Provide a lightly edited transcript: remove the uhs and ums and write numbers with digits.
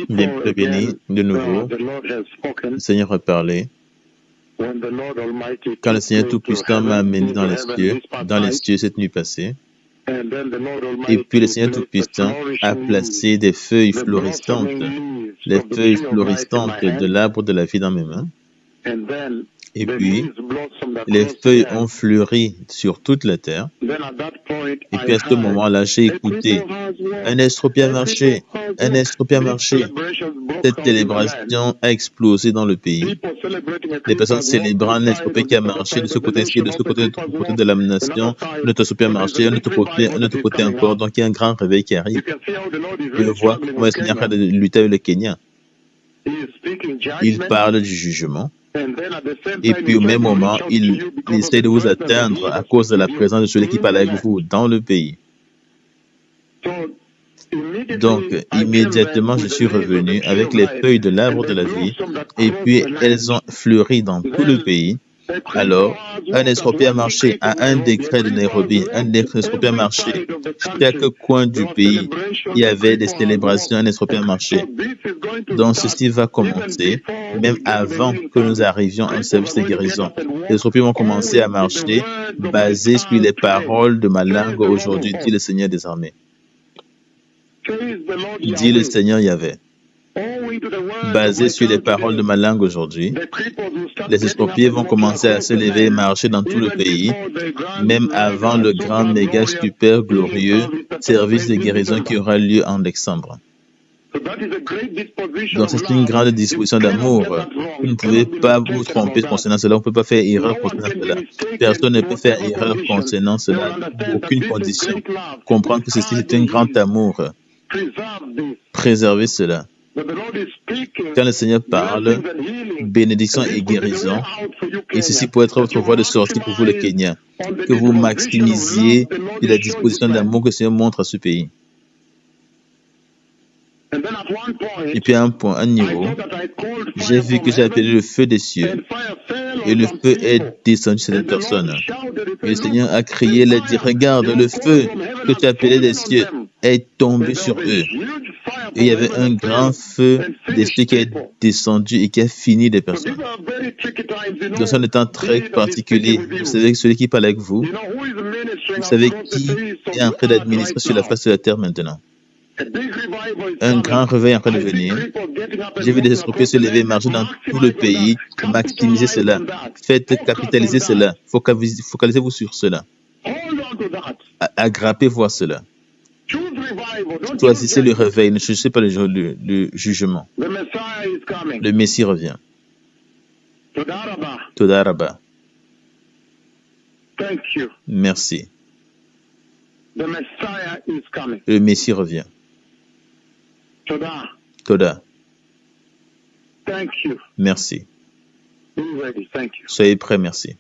Bien prévenus, de nouveau, le Seigneur a parlé. Quand le Seigneur Tout-Puissant m'a amené dans les cieux cette nuit passée, et puis le Seigneur Tout-Puissant a placé des feuilles florissantes, les feuilles florissantes de l'arbre de la vie dans mes mains. Et puis, les feuilles ont fleuri sur toute la terre. Et puis à ce moment-là, j'ai écouté un estropie a marché, un estropie a marché. Cette célébration a explosé dans le pays. Les personnes célébrant un estropie qui a marché de ce côté-ci, de ce côté de la nation, un autre estropie a marché, un autre côté encore. Donc il y a un grand réveil qui arrive. Je vois comment le Seigneur a lutté avec le Kenya. Il parle du jugement. Et puis au même moment, il essaie de vous atteindre à cause de la présence de celui qui parle avec vous dans le pays. Donc, immédiatement, je suis revenu avec les feuilles de l'arbre de la vie, et puis elles ont fleuri dans tout le pays. Alors, un estropie a marché à un décret de Nairobi, un estropie a marché. Chaque coin du pays, il y avait des célébrations, un estropie a marché. Donc, ceci va commencer, même avant que nous arrivions à un service de guérison. Les estropies vont commencer à marcher, basés sur les paroles de ma langue aujourd'hui, dit le Seigneur des armées. Dit le Seigneur Yahvé. Basé sur les paroles de ma langue aujourd'hui, les estropiés vont commencer à se lever et marcher dans tout le pays, même avant le grand, méga, super, glorieux service de guérison qui aura lieu en décembre. Donc c'est une grande disposition d'amour. Vous ne pouvez pas vous tromper concernant cela, on ne peut pas faire erreur concernant cela. Personne ne peut faire erreur concernant cela, aucune condition. Comprendre que ceci est un grand amour. Préservez cela. Quand le Seigneur parle, bénédiction et guérison, et ceci peut être votre voie de sortie pour vous le Kenya, que vous maximisiez la disposition d'amour que le Seigneur montre à ce pays. Et puis à un niveau, j'ai vu que j'ai appelé le feu des cieux, et le feu est descendu sur cette personne. Et le Seigneur a crié, il a dit, regarde, le feu que tu as appelé des cieux est tombé sur eux. Et il y avait un grand feu des cieux qui est descendu et qui a fini des personnes. Dans un temps très particulier, vous savez que celui qui parle avec vous, vous savez qui est en train d'administrer sur la face de la terre maintenant. Un grand réveil est en train de venir. J'ai vu des estropiés se lever, marcher dans tout le pays, maximiser cela. Faites capitaliser cela. Focalisez-vous sur cela. Aggrappez-vous à cela. Choisissez le réveil, ne choisissez pas le jugement. Le Messie revient. Todaraba. Merci. Le Messie revient. Toda. Merci. Soyez prêts, merci.